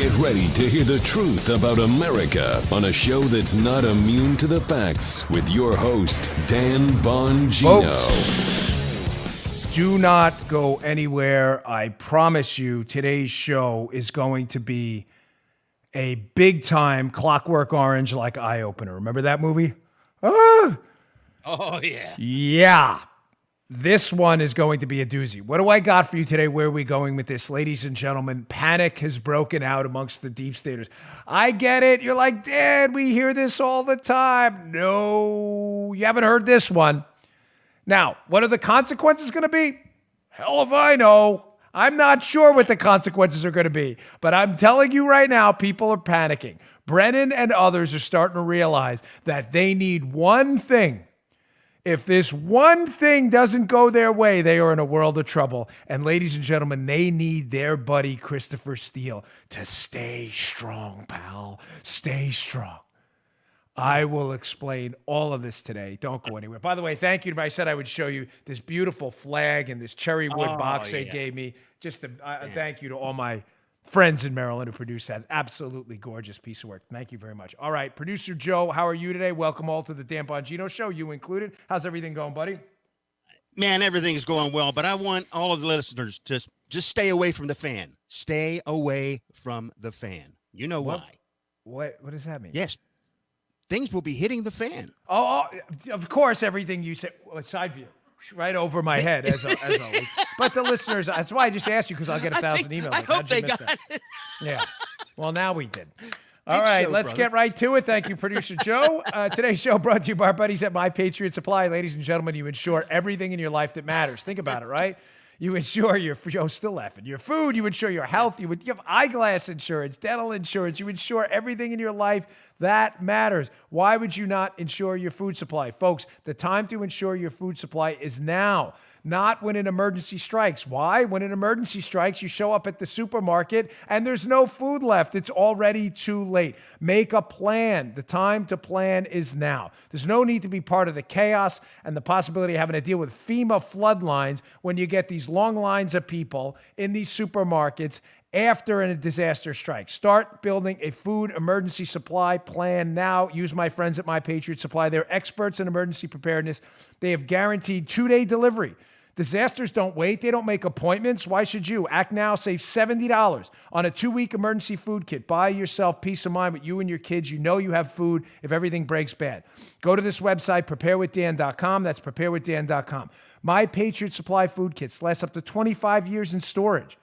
Get ready to hear the truth about America on a show that's not immune to the facts with your host, Dan Bongino. Folks, do not go anywhere. I promise you today's show is going to be a big-time Clockwork Orange like eye-opener. Remember that movie? Ah! Oh, yeah. Yeah. This one is going to be a doozy. What do I got for you today? Where are we going with this? Ladies and gentlemen, panic has broken out amongst the deep staters. I get it. You're like, Dad, we hear this all the time. No, you haven't heard this one. Now, what are the consequences going to be? Hell if I know. I'm not sure what the consequences are going to be. But I'm telling you right now, people are panicking. Brennan and others are starting to realize that they need one thing. If this one thing doesn't go their way, they are in a world of trouble. And ladies and gentlemen, they need their buddy Christopher Steele to stay strong, pal. Stay strong. I will explain all of this today. Don't go anywhere. By the way, thank you. I said I would show you this beautiful flag and this cherry wood box they gave me. Just a thank you to all my friends in Maryland who produced that. Absolutely gorgeous piece of work. Thank you very much. All right, Producer Joe, how are you today? Welcome all to the Dan Bongino Show, you included. How's everything going, buddy? Man, everything's going well, but I want all of the listeners to just stay away from the fan. Stay away from the fan. You know why? What does that mean? Yes, things will be hitting the fan. Oh, of course, everything you said, side view. Right over my head, as always. But the listeners, that's why I just asked you, because I'll get 1,000 emails. I hope they got it. Yeah. Well, now we did. All right, let's get right to it. Thank you, Producer Joe. Today's show brought to you by our buddies at My Patriot Supply. Ladies and gentlemen, you insure everything in your life that matters. Think about it, right? You insure your still laughing. Your food, you insure your health, you have eyeglass insurance, dental insurance, you insure everything in your life that matters. Why would you not insure your food supply? Folks, the time to insure your food supply is now, not when an emergency strikes. Why? When an emergency strikes, you show up at the supermarket and there's no food left. It's already too late. Make a plan. The time to plan is now. There's no need to be part of the chaos and the possibility of having to deal with FEMA flood lines when you get these long lines of people in these supermarkets after a disaster strikes. Start building a food emergency supply plan now. Use my friends at My Patriot Supply. They're experts in emergency preparedness. They have guaranteed 2-day delivery. Disasters don't wait. They don't make appointments. Why should you? Act now. Save $70 on a 2-week emergency food kit. Buy yourself peace of mind with you and your kids. You know you have food if everything breaks bad. Go to this website, preparewithdan.com. That's preparewithdan.com. My Patriot Supply food kits last up to 25 years in storage.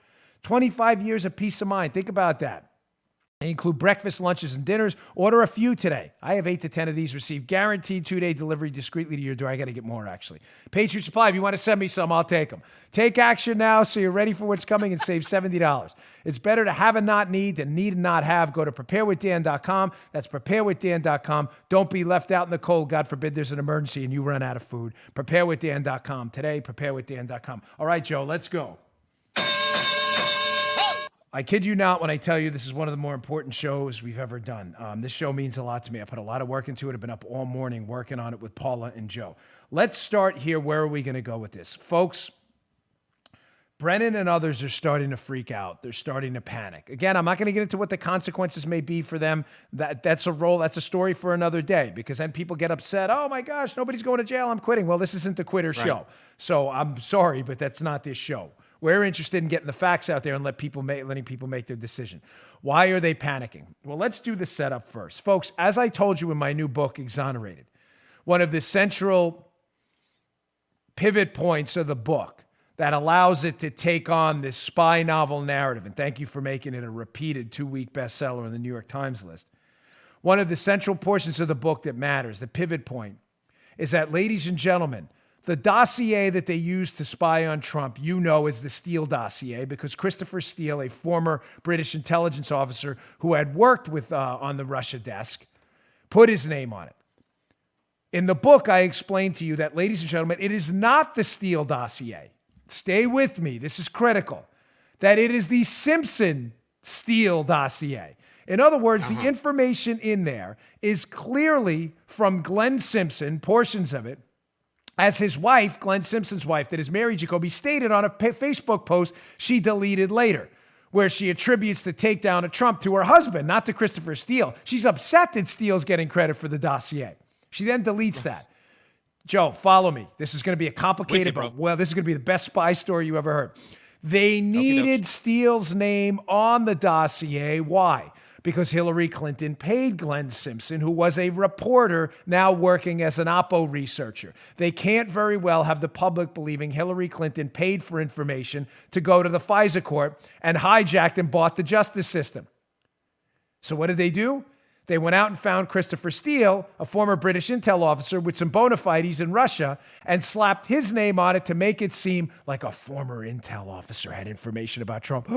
25 years of peace of mind. Think about that. They include breakfast, lunches, and dinners. Order a few today. I have 8 to 10 of these. Receive guaranteed 2-day delivery discreetly to your door. I got to get more, actually. Patriot Supply, if you want to send me some, I'll take them. Take action now so you're ready for what's coming and save $70. It's better to have and not need than need and not have. Go to preparewithdan.com. That's preparewithdan.com. Don't be left out in the cold. God forbid there's an emergency and you run out of food. Preparewithdan.com. Today, preparewithdan.com. All right, Joe, let's go. I kid you not when I tell you this is one of the more important shows we've ever done. This show means a lot to me. I put a lot of work into it. I've been up all morning working on it with Paula and Joe. Let's start here. Where are we going to go with this? Folks, Brennan and others are starting to freak out. They're starting to panic. Again, I'm not going to get into what the consequences may be for them. That's a story for another day, because then people get upset. Oh my gosh, nobody's going to jail. I'm quitting. Well, this isn't the quitter show. So I'm sorry, but that's not this show. We're interested in getting the facts out there and letting people make their decision. Why are they panicking? Well, let's do the setup first. Folks, as I told you in my new book, Exonerated, one of the central pivot points of the book that allows it to take on this spy novel narrative, and thank you for making it a repeated 2-week bestseller on the New York Times list. One of the central portions of the book that matters, the pivot point, is that, ladies and gentlemen, the dossier that they used to spy on Trump, is the Steele dossier, because Christopher Steele, a former British intelligence officer who had worked with on the Russia desk, put his name on it. In the book, I explained to you that, ladies and gentlemen, it is not the Steele dossier. Stay with me. This is critical. That it is the Simpson-Steele dossier. In other words, the information in there is clearly from Glenn Simpson, portions of it, as his wife, Glenn Simpson's wife, that is Mary Jacoby, stated on a Facebook post she deleted later. where she attributes the takedown of Trump to her husband, not to Christopher Steele. She's upset that Steele's getting credit for the dossier. She then deletes that. Joe, follow me. This is going to be a complicated, this is going to be the best spy story you ever heard. They needed Steele's name on the dossier. Why? Because Hillary Clinton paid Glenn Simpson, who was a reporter now working as an Oppo researcher. They can't very well have the public believing Hillary Clinton paid for information to go to the FISA court and hijacked and bought the justice system. So what did they do? They went out and found Christopher Steele, a former British intel officer with some bona fides in Russia, and slapped his name on it to make it seem like a former intel officer had information about Trump.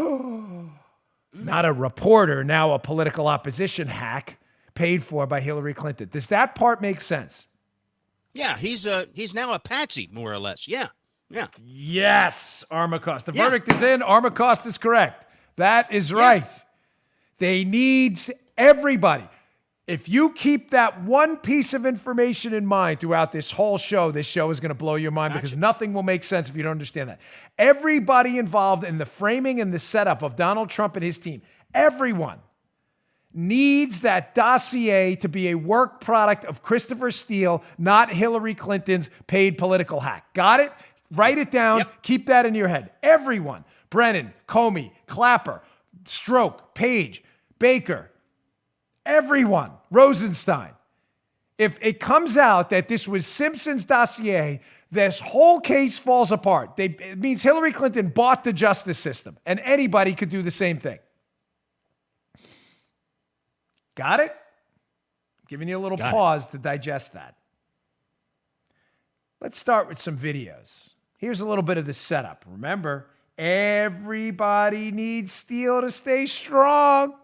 Not a reporter, now a political opposition hack paid for by Hillary Clinton. Does that part make sense? Yeah, he's now a patsy, more or less. Yeah. Yes, Armacost. The verdict is in. Armacost is correct. That is right. Yeah. They need everybody. If you keep that one piece of information in mind throughout this show is going to blow your mind because nothing will make sense if you don't understand that. Everybody involved in the framing and the setup of Donald Trump and his team, everyone needs that dossier to be a work product of Christopher Steele, not Hillary Clinton's paid political hack. Got it? Write it down. Yep. Keep that in your head. Everyone. Brennan, Comey, Clapper, Stroke, Page, Baker, everyone, Rosenstein. If it comes out that this was Simpson's dossier, this whole case falls apart. It means Hillary Clinton bought the justice system, and anybody could do the same thing. Got it? I'm giving you a little pause to digest that. Let's start with some videos. Here's a little bit of the setup. Remember, everybody needs Steele to stay strong.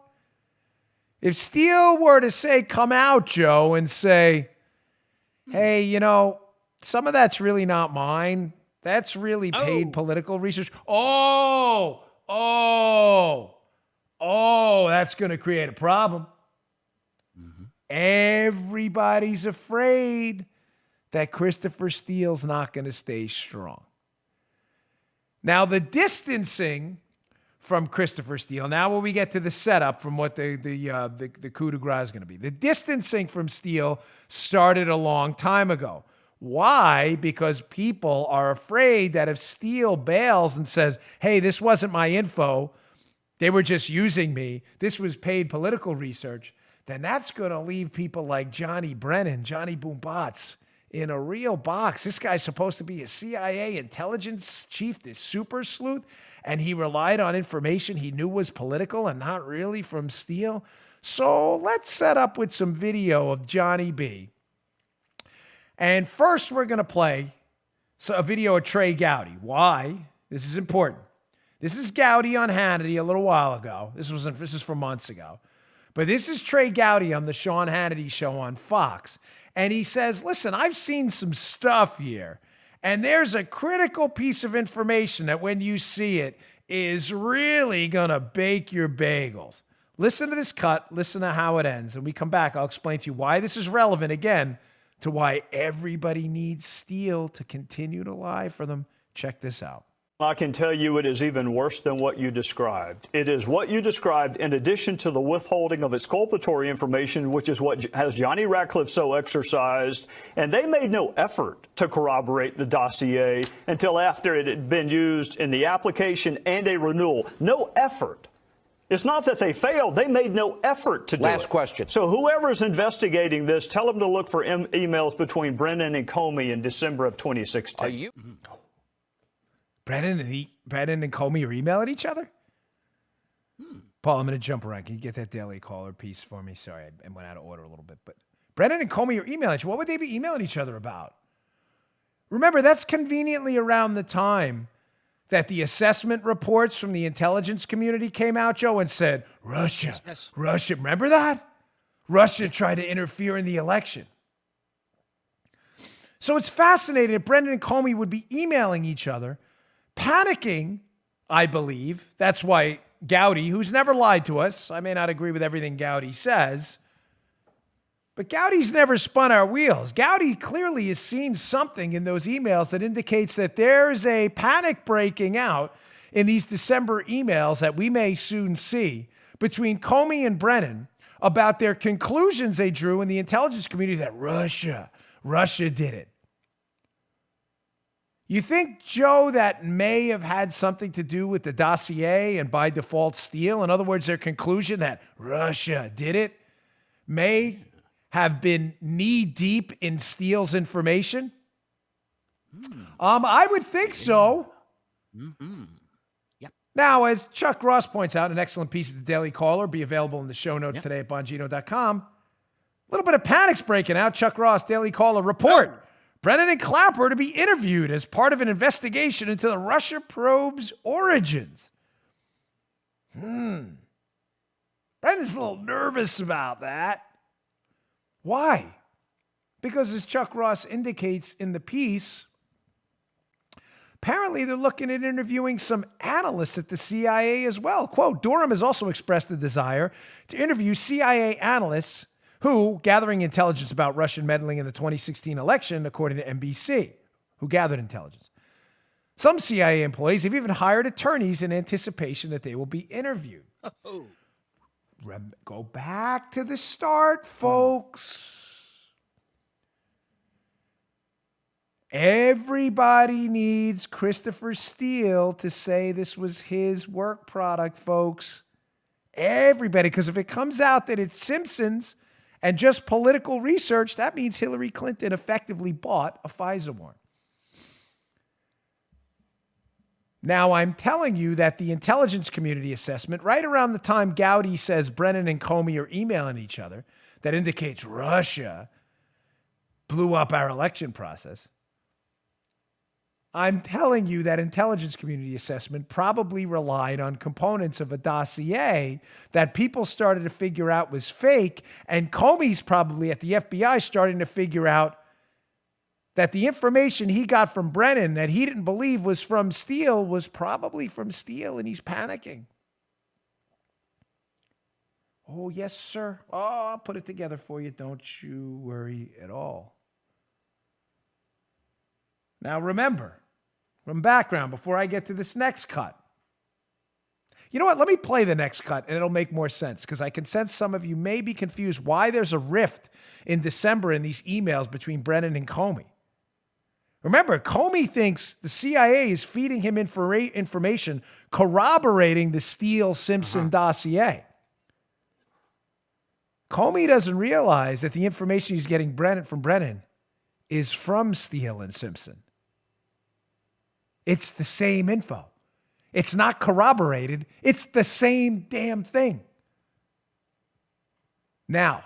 If Steele were to say, come out, Joe, and say, hey, you know, some of that's really not mine. That's really paid political research. That's going to create a problem. Mm-hmm. Everybody's afraid that Christopher Steele's not going to stay strong. Now, the distancing from Christopher Steele. Now when we get to the setup from what the coup de grace is going to be. The distancing from Steele started a long time ago. Why? Because people are afraid that if Steele bails and says, hey, this wasn't my info, they were just using me, this was paid political research, then that's going to leave people like Johnny Brennan, Johnny Boombots, in a real box. This guy's supposed to be a CIA intelligence chief, this super sleuth, and he relied on information he knew was political and not really from Steele. So let's set up with some video of Johnny B. And first we're going to play a video of Trey Gowdy. Why? This is important. This is Gowdy on Hannity a little while ago. This is from months ago. But this is Trey Gowdy on the Sean Hannity show on Fox. And he says, listen, I've seen some stuff here, and there's a critical piece of information that when you see it is really going to bake your bagels. Listen to this cut. Listen to how it ends. And we come back, I'll explain to you why this is relevant, again, to why everybody needs Steele to continue to lie for them. Check this out. I can tell you it is even worse than what you described. It is what you described in addition to the withholding of exculpatory information, which is what has Johnny Ratcliffe so exercised. And they made no effort to corroborate the dossier until after it had been used in the application and a renewal. No effort. It's not that they failed. They made no effort to do it. Last question. So whoever's investigating this, tell them to look for emails between Brennan and Comey in December of 2016. Are you? Brennan and Comey are emailing each other? Paul, I'm going to jump around. Can you get that Daily Caller piece for me? Sorry, I went out of order a little bit. But Brennan and Comey are emailing each other. What would they be emailing each other about? Remember, that's conveniently around the time that the assessment reports from the intelligence community came out, Joe, and said, Russia. Remember that? Russia tried to interfere in the election. So it's fascinating that Brennan and Comey would be emailing each other, panicking, I believe. That's why Gowdy, who's never lied to us, I may not agree with everything Gowdy says, but Gowdy's never spun our wheels. Gowdy clearly has seen something in those emails that indicates that there's a panic breaking out in these December emails that we may soon see between Comey and Brennan about their conclusions they drew in the intelligence community that Russia did it. You think, Joe, that may have had something to do with the dossier and by default Steele? In other words, their conclusion that Russia did it may have been knee deep in Steele's information? I would think so. Yep. Now, as Chuck Ross points out, an excellent piece of the Daily Caller, be available in the show notes today at Bongino.com. A little bit of panic's breaking out. Chuck Ross, Daily Caller report. Brennan and Clapper to be interviewed as part of an investigation into the Russia probe's origins. Brennan's a little nervous about that. Why? Because as Chuck Ross indicates in the piece, apparently they're looking at interviewing some analysts at the CIA as well. Quote, Durham has also expressed the desire to interview CIA analysts who, gathering intelligence about Russian meddling in the 2016 election, according to NBC, who gathered intelligence. Some CIA employees have even hired attorneys in anticipation that they will be interviewed. Go back to the start, folks. Everybody needs Christopher Steele to say this was his work product, folks. Everybody, because if it comes out that it's Simpson's and just political research, that means Hillary Clinton effectively bought a FISA warrant. Now, I'm telling you that the intelligence community assessment, right around the time Gowdy says Brennan and Comey are emailing each other, that indicates Russia blew up our election process. I'm telling you that intelligence community assessment probably relied on components of a dossier that people started to figure out was fake, and Comey's probably at the FBI starting to figure out that the information he got from Brennan that he didn't believe was from Steele was probably from Steele, and he's panicking. Oh, yes, sir. Oh, I'll put it together for you. Don't you worry at all. Now, remember, from background, before I get to this next cut. You know what? Let me play the next cut, and it'll make more sense, because I can sense some of you may be confused why there's a rift in December in these emails between Brennan and Comey. Remember, Comey thinks the CIA is feeding him information corroborating the Steele-Simpson dossier. Comey doesn't realize that the information he's getting from Brennan is from Steele and Simpson. It's the same info. It's not corroborated. It's the same damn thing. Now,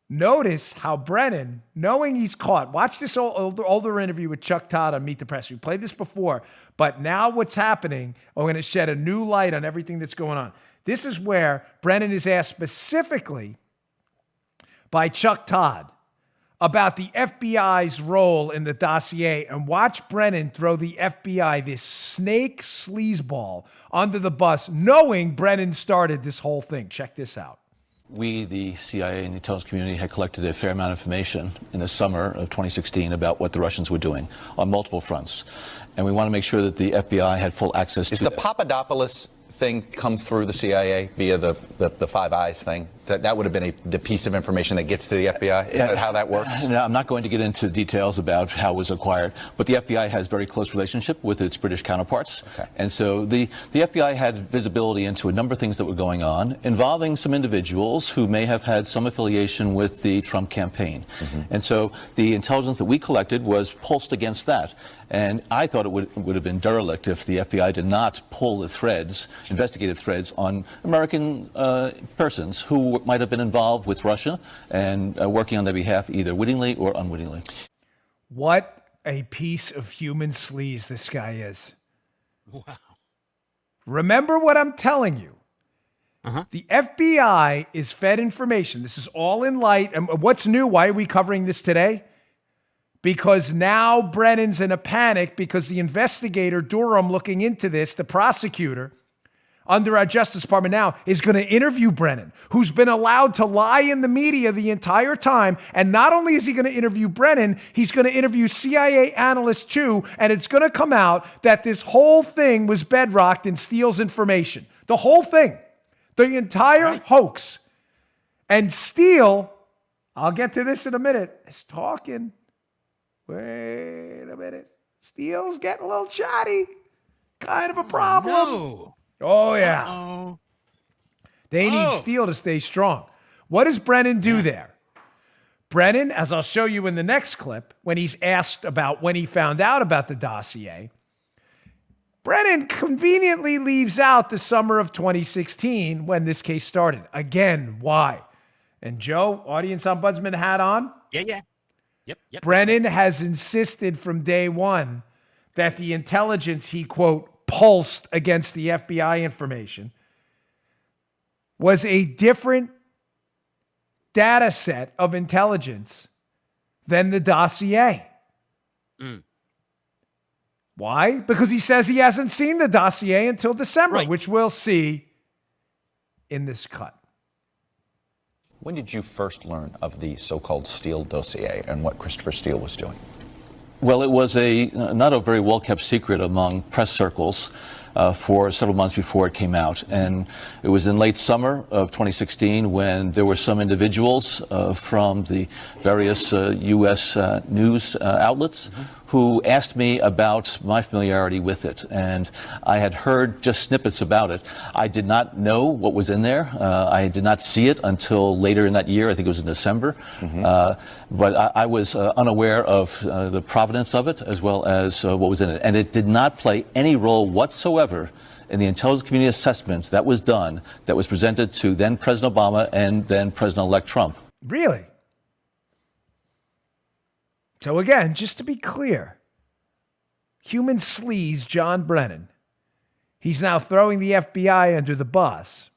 notice how Brennan, knowing he's caught, watch this older interview with Chuck Todd on Meet the Press. We played this before, but now what's happening, I'm going to shed a new light on everything that's going on. This is where Brennan is asked specifically by Chuck Todd about the FBI's role in the dossier, and watch Brennan throw the FBI, this snake sleazeball, under the bus, knowing Brennan started this whole thing. Check this out. We, the CIA and the intelligence community, had collected a fair amount of information in the summer of 2016 about what the Russians were doing on multiple fronts. And we want to make sure that the FBI had full access to Is the Papadopoulos thing come through the CIA via the Five Eyes thing? That would have been the piece of information that gets to the FBI? Is that how that works? No, I'm not going to get into details about how it was acquired, but the FBI has very close relationship with its British counterparts. Okay. And so the FBI had visibility into a number of things that were going on, involving some individuals who may have had some affiliation with the Trump campaign. And so the intelligence that we collected was pulsed against that. And I thought it would have been derelict if the FBI did not pull the threads, investigative threads, on American persons who might have been involved with Russia and working on their behalf either wittingly or unwittingly. What a piece of human sleaze this guy is. Wow. Remember what I'm telling you. The FBI is fed information. This is all in light. And what's new? Why are we covering this today? Because now Brennan's in a panic because the investigator, Durham, looking into this, the prosecutor, under our Justice Department now is going to interview Brennan, who's been allowed to lie in the media the entire time. And not only is he going to interview Brennan, he's going to interview CIA analysts too. And it's going to come out that this whole thing was bedrocked in Steele's information. The whole thing, the entire hoax. And Steele, I'll get to this in a minute, is talking. Wait a minute. Steele's getting a little chatty. Kind of a problem. No. Oh, yeah. Uh-oh. They need Steele to stay strong. What does Brennan do there? Brennan, as I'll show you in the next clip, when he's asked about when he found out about the dossier, Brennan conveniently leaves out the summer of 2016 when this case started. Again, why? And Joe, audience ombudsman hat on? Yeah. Yep. Brennan has insisted from day one that the intelligence he, quote, pulsed against the FBI information was a different data set of intelligence than the dossier. Why? Because he says he hasn't seen the dossier until December, which we'll see in this cut. When did you first learn of the so-called Steele dossier and what Christopher Steele was doing? Well, it was not a very well-kept secret among press circles for several months before it came out. And it was in late summer of 2016 when there were some individuals from the various U.S. news outlets who asked me about my familiarity with it. And I had heard just snippets about it. I did not know what was in there. I did not see it until later in that year. I think it was in December. But I was unaware of the provenance of it as well as what was in it. And it did not play any role whatsoever in the intelligence community assessment that was done, that was presented to then President Obama and then President-elect Trump. Really? So again, just to be clear, human sleaze John Brennan, he's now throwing the FBI under the bus,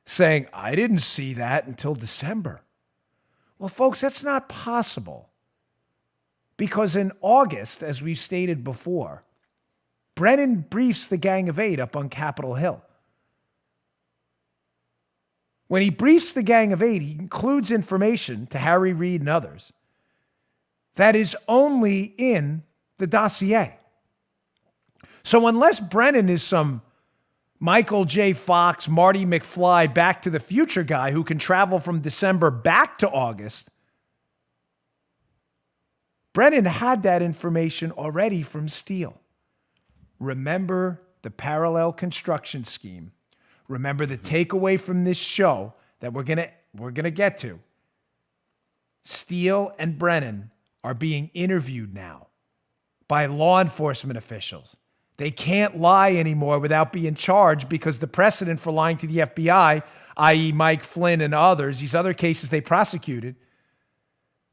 saying, I didn't see that until December. Well, folks, that's not possible. Because in August, as we've stated before, Brennan briefs the Gang of Eight up on Capitol Hill. When he briefs the Gang of Eight, he includes information to Harry Reid and others that is only in the dossier. So unless Brennan is some Michael J. Fox, Marty McFly, Back to the Future guy who can travel from December back to August, Brennan had that information already from Steele. Remember the parallel construction scheme. Remember the takeaway from this show that we're gonna get to. Steele and Brennan are being interviewed now by law enforcement officials. They can't lie anymore without being charged because the precedent for lying to the FBI, i.e. Mike Flynn and others, these other cases they prosecuted,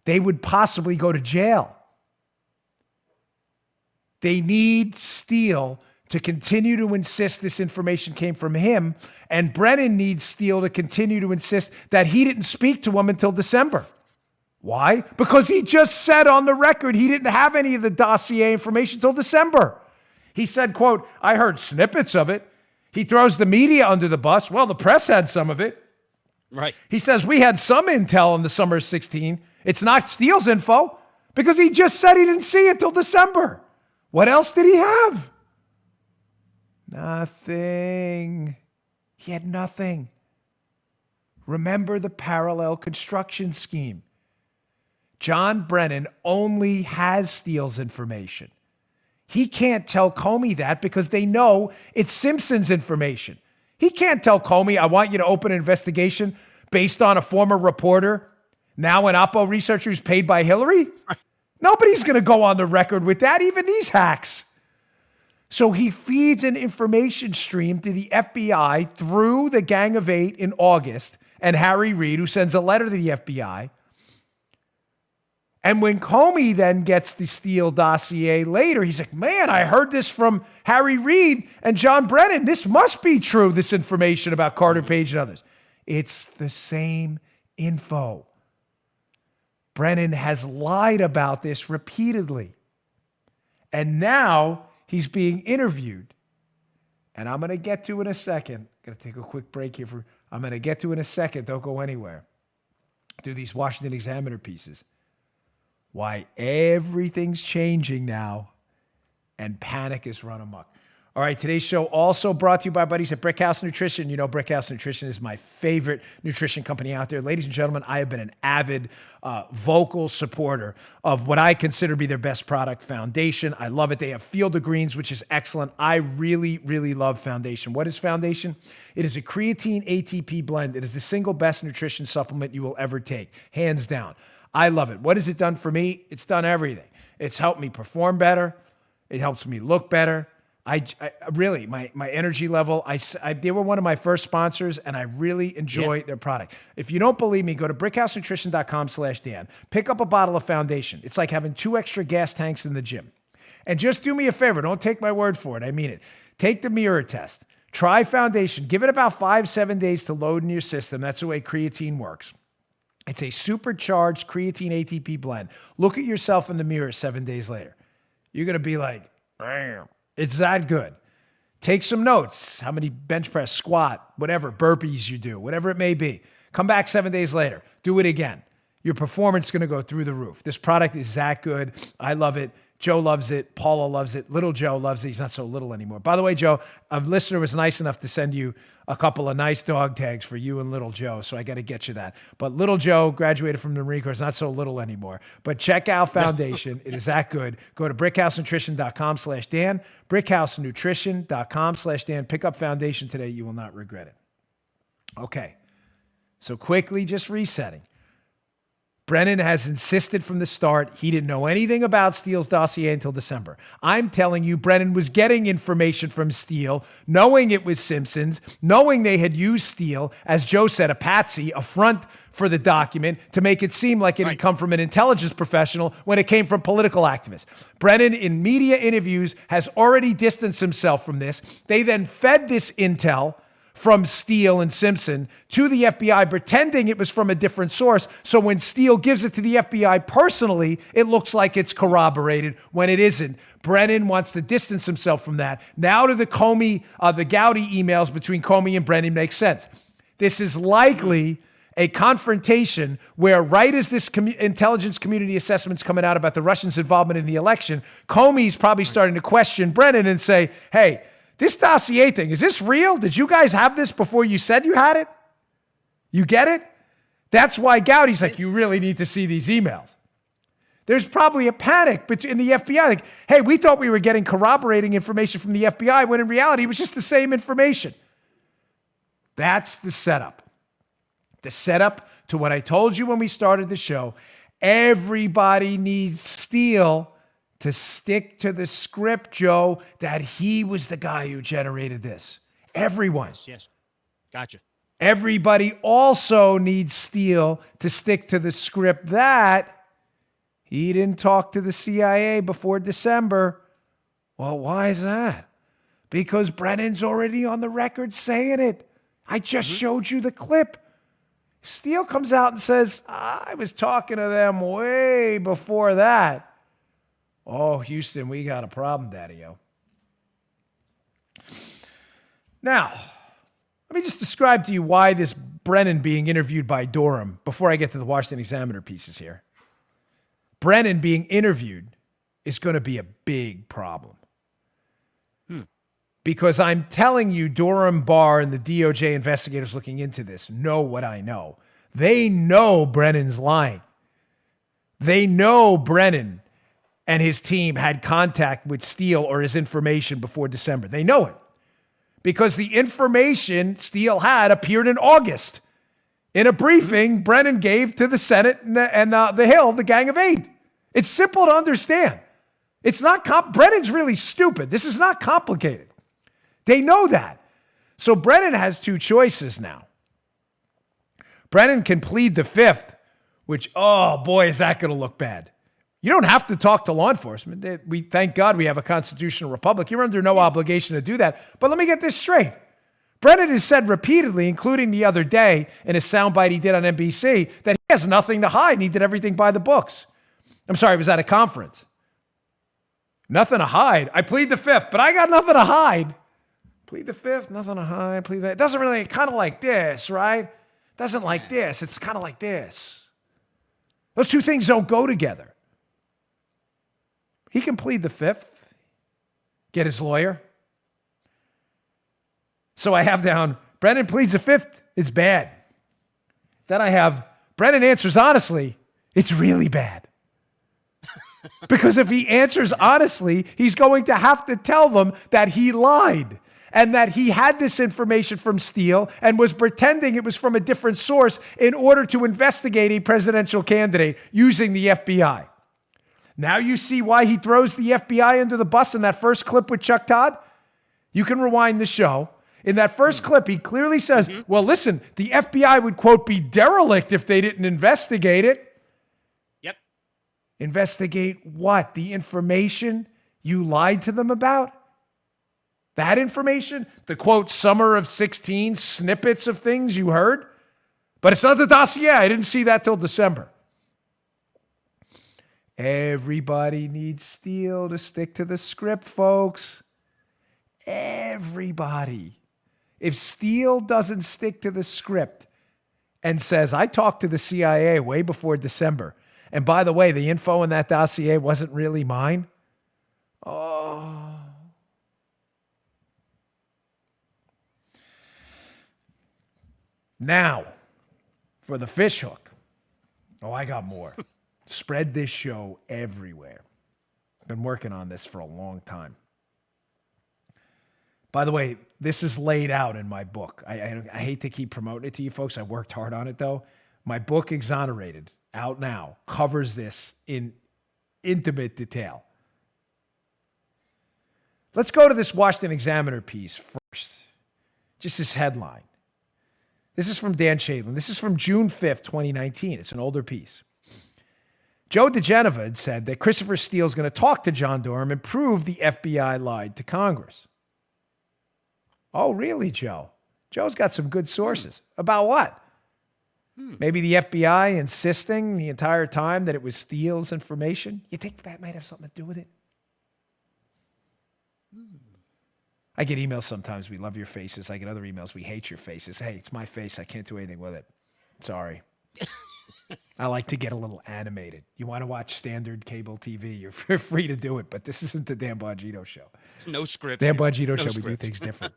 they would possibly go to jail. They need Steele to continue to insist this information came from him, and Brennan needs Steele to continue to insist that he didn't speak to him until December. Why? Because he just said on the record he didn't have any of the dossier information until December. He said, quote, I heard snippets of it. He throws the media under the bus. Well, the press had some of it. Right. He says, we had some intel in the summer of 16. It's not Steele's info because he just said he didn't see it till December. What else did he have? Nothing. He had nothing. Remember the parallel construction scheme. John Brennan only has Steele's information. He can't tell Comey that because they know it's Simpson's information. He can't tell Comey, I want you to open an investigation based on a former reporter, now an Oppo researcher who's paid by Hillary. Nobody's going to go on the record with that, even these hacks. So he feeds an information stream to the FBI through the Gang of Eight in August and Harry Reid, who sends a letter to the FBI. And when Comey then gets the Steele dossier later, he's like, man, I heard this from Harry Reid and John Brennan. This must be true, this information about Carter Page and others. It's the same info. Brennan has lied about this repeatedly. And now he's being interviewed. and I'm going to get to in a second. Got to take a quick break here. I'm going to get to in a second. Don't go anywhere. Do these Washington Examiner pieces. Why everything's changing now and panic is run amok. All right, today's show also brought to you by buddies at Brickhouse Nutrition. You know, Brickhouse Nutrition is my favorite nutrition company out there. Ladies and gentlemen, I have been an avid, vocal supporter of what I consider to be their best product, Foundation. I love it. They have Field of Greens, which is excellent. I really, really love Foundation. What is Foundation? It is a creatine ATP blend. It is the single best nutrition supplement you will ever take, hands down. I love it. What has it done for me? It's done everything. It's helped me perform better. It helps me look better. I really, my energy level, they were one of my first sponsors, and I really enjoy their product. If you don't believe me, go to brickhousenutrition.com/Dan. Pick up a bottle of Foundation. It's like having 2 extra gas tanks in the gym. And just do me a favor. Don't take my word for it. I mean it. Take the mirror test. Try Foundation. Give it about 5-7 days to load in your system. That's the way creatine works. It's a supercharged creatine ATP blend. Look at yourself in the mirror 7 days later. You're going to be like, damn. It's that good. Take some notes. How many bench press, squat, whatever, burpees you do, whatever it may be. Come back 7 days later. Do it again. Your performance is going to go through the roof. This product is that good. I love it. Joe loves it. Paula loves it. Little Joe loves it. He's not so little anymore. By the way, Joe, a listener was nice enough to send you a couple of nice dog tags for you and Little Joe, so I got to get you that. But Little Joe graduated from the Marine Corps. It's not so little anymore. But check out Foundation. It is that good. Go to brickhousenutrition.com/Dan, brickhousenutrition.com/Dan. Pick up Foundation today. You will not regret it. Okay, so quickly just resetting. Brennan has insisted from the start he didn't know anything about Steele's dossier until December. I'm telling you, Brennan was getting information from Steele, knowing it was Simpson's, knowing they had used Steele, as Joe said, a patsy, a front for the document to make it seem like it had come from an intelligence professional when it came from political activists. Brennan, in media interviews, has already distanced himself from this. They then fed this intel from Steele and Simpson to the FBI, pretending it was from a different source. So when Steele gives it to the FBI personally, it looks like it's corroborated when it isn't. Brennan wants to distance himself from that. Now to the Comey, the Gowdy emails between Comey and Brennan makes sense. This is likely a confrontation where right as this intelligence community assessment's coming out about the Russians' involvement in the election, Comey's probably starting to question Brennan and say, hey, this dossier thing, is this real? Did you guys have this before you said you had it? You get it? That's why Gowdy's like, you really need to see these emails. There's probably a panic in the FBI. Like, hey, we thought we were getting corroborating information from the FBI when in reality it was just the same information. That's the setup. The setup to what I told you when we started the show. Everybody needs Steele to stick to the script, Joe, that he was the guy who generated this. Everyone. Yes. Gotcha. Everybody also needs Steele to stick to the script that he didn't talk to the CIA before December. Well, why is that? Because Brennan's already on the record saying it. I just showed you the clip. Steele comes out and says, I was talking to them way before that. Oh, Houston, we got a problem, Daddy-o. Now, let me just describe to you why this Brennan being interviewed by Durham, before I get to the Washington Examiner pieces here. Brennan being interviewed is going to be a big problem. Because I'm telling you, Durham, Barr, and the DOJ investigators looking into this know what I know. They know Brennan's lying. They know Brennan and his team had contact with Steele or his information before December. They know it. Because the information Steele had appeared in August in a briefing Brennan gave to the Senate and the Hill, the Gang of Eight. It's simple to understand. It's not Brennan's really stupid. This is not complicated. They know that. So Brennan has two choices now. Brennan can plead the fifth, which, oh boy, is that going to look bad. You don't have to talk to law enforcement. We thank God we have a constitutional republic. You're under no obligation to do that. But let me get this straight. Brennan has said repeatedly, including the other day in a soundbite he did on NBC, that he has nothing to hide and he did everything by the books. I'm sorry, it was at a conference. Nothing to hide. I plead the fifth, but I got nothing to hide. Plead the fifth, nothing to hide. Plead that. It doesn't really, kind of like this, right? Doesn't like this. It's kind of like this. Those two things don't go together. He can plead the fifth, get his lawyer. So I have down, Brennan pleads the fifth, it's bad. Then I have, Brennan answers honestly, it's really bad. Because if he answers honestly, he's going to have to tell them that he lied and that he had this information from Steele and was pretending it was from a different source in order to investigate a presidential candidate using the FBI. Now you see why he throws the FBI under the bus in that first clip with Chuck Todd? You can rewind the show. In that first clip, he clearly says, well, listen, the FBI would, quote, be derelict if they didn't investigate it. Yep. Investigate what? The information you lied to them about? That information? The, quote, summer of 16 snippets of things you heard? But it's not the dossier. I didn't see that till December. Everybody needs Steele to stick to the script, folks. Everybody. If Steele doesn't stick to the script and says, I talked to the CIA way before December, and by the way, the info in that dossier wasn't really mine. Oh. Now, for the fish hook. Oh, I got more. Spread this show everywhere. Been working on this for a long time. By the way, this is laid out in my book. I hate to keep promoting it to you folks. I worked hard on it, though. My book, Exonerated, out now, covers this in intimate detail. Let's go to this Washington Examiner piece first. Just this headline. This is from Dan Chaitlin. This is from June 5th, 2019. It's an older piece. Joe DeGenevieve said that Christopher Steele is going to talk to John Durham and prove the FBI lied to Congress. Oh, really, Joe? Joe's got some good sources. About what? Maybe the FBI insisting the entire time that it was Steele's information? You think that might have something to do with it? I get emails sometimes, we love your faces. I get other emails, we hate your faces. Hey, it's my face. I can't do anything with it. Sorry. I like to get a little animated. You want to watch standard cable TV, you're free to do it, but this isn't the Dan Bongino show. No script. Dan Bongino show, we do things different.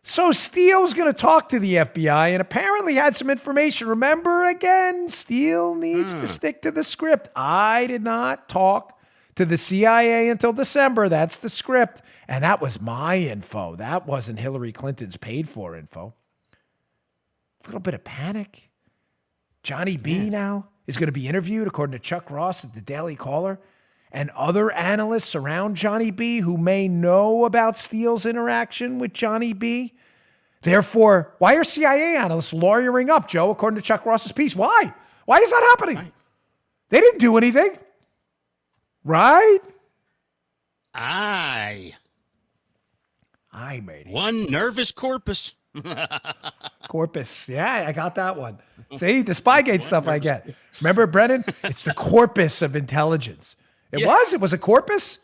So Steele's going to talk to the FBI and apparently had some information. Remember, again, Steele needs to stick to the script. I did not talk to the CIA until December. That's the script. And that was my info. That wasn't Hillary Clinton's paid-for info. A little bit of panic. Johnny B now is going to be interviewed, according to Chuck Ross at the Daily Caller, and other analysts around Johnny B who may know about Steele's interaction with Johnny B. Therefore, why are CIA analysts lawyering up, Joe, according to Chuck Ross's piece? Why? Why is that happening? Right. They didn't do anything. Right? I made it. one nervous corpus. Corpus. Yeah, I got that one. See, the Spygate stuff I get. Remember, Brennan? It's the corpus of intelligence. It was a corpus?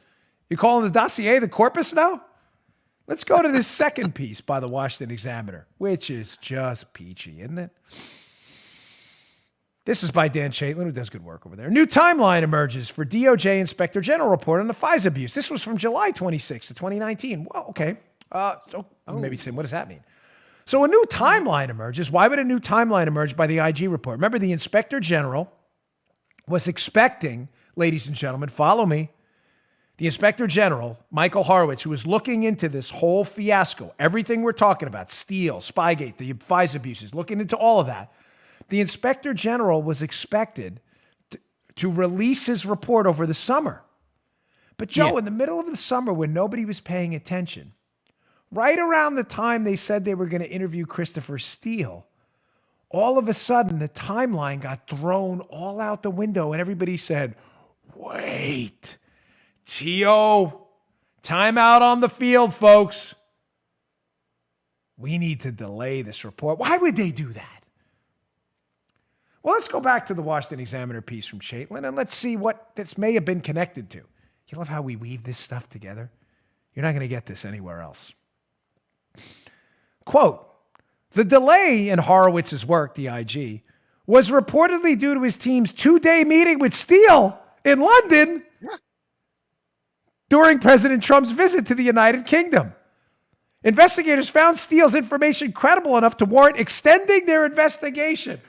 You calling the dossier the corpus now? Let's go to this second piece by the Washington Examiner, which is just peachy, isn't it? This is by Dan Chaitlin, who does good work over there. New timeline emerges for DOJ Inspector General report on the FISA abuse. This was from July 26th of 2019. Well, okay. Maybe saying, what does that mean? So a new timeline emerges. Why would a new timeline emerge by the IG report? Remember, the Inspector General was expecting, ladies and gentlemen, follow me, the Inspector General, Michael Horowitz, who was looking into this whole fiasco, everything we're talking about, Steele, Spygate, the FISA abuses, looking into all of that, the Inspector General was expected to release his report over the summer. But Joe, in the middle of the summer when nobody was paying attention, right around the time they said they were going to interview Christopher Steele, all of a sudden the timeline got thrown all out the window and everybody said, wait, T.O., time out on the field, folks. We need to delay this report. Why would they do that? Well, let's go back to the Washington Examiner piece from Chaitlin and let's see what this may have been connected to. You love how we weave this stuff together? You're not going to get this anywhere else. Quote, the delay in Horowitz's work, the IG, was reportedly due to his team's 2-day meeting with Steele in London during President Trump's visit to the United Kingdom. Investigators found Steele's information credible enough to warrant extending their investigation.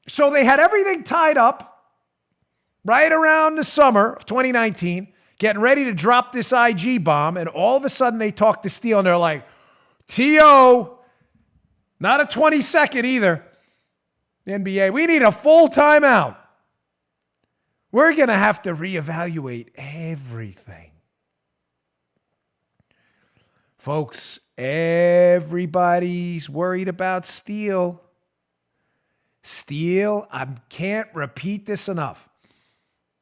So they had everything tied up right around the summer of 2019, getting ready to drop this IG bomb, and all of a sudden they talk to Steele and they're like, T.O., not a 20-second either. The NBA, we need a full timeout. We're going to have to reevaluate everything. Folks, everybody's worried about Steele. Steele, I can't repeat this enough.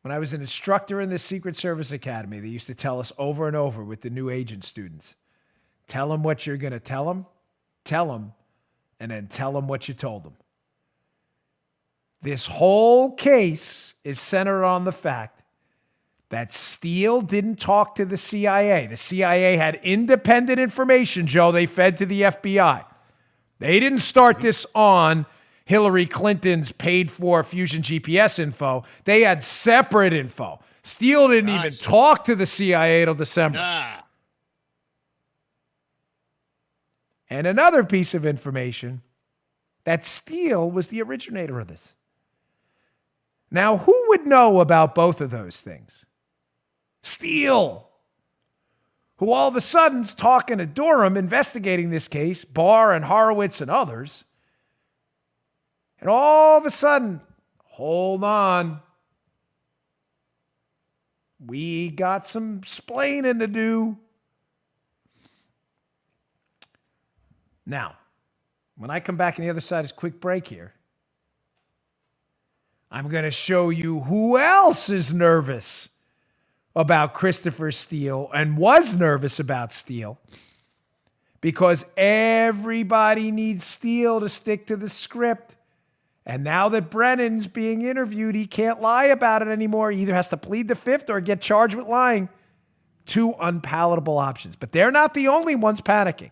When I was an instructor in the Secret Service Academy, they used to tell us over and over with the new agent students, tell them what you're going to tell them, and then tell them what you told them. This whole case is centered on the fact that Steele didn't talk to the CIA. The CIA had independent information, Joe, they fed to the FBI. They didn't start this on Hillary Clinton's paid-for Fusion GPS info. They had separate info. Steele didn't even talk to the CIA till December. And another piece of information, that Steele was the originator of this. Now, who would know about both of those things? Steele, who all of a sudden's talking to Durham, investigating this case, Barr and Horowitz and others. And all of a sudden, hold on, we got some splaining to do. Now, when I come back on the other side of this quick break here, I'm going to show you who else is nervous about Christopher Steele and was nervous about Steele, because everybody needs Steele to stick to the script. And now that Brennan's being interviewed, he can't lie about it anymore. He either has to plead the fifth or get charged with lying. Two unpalatable options. But they're not the only ones panicking.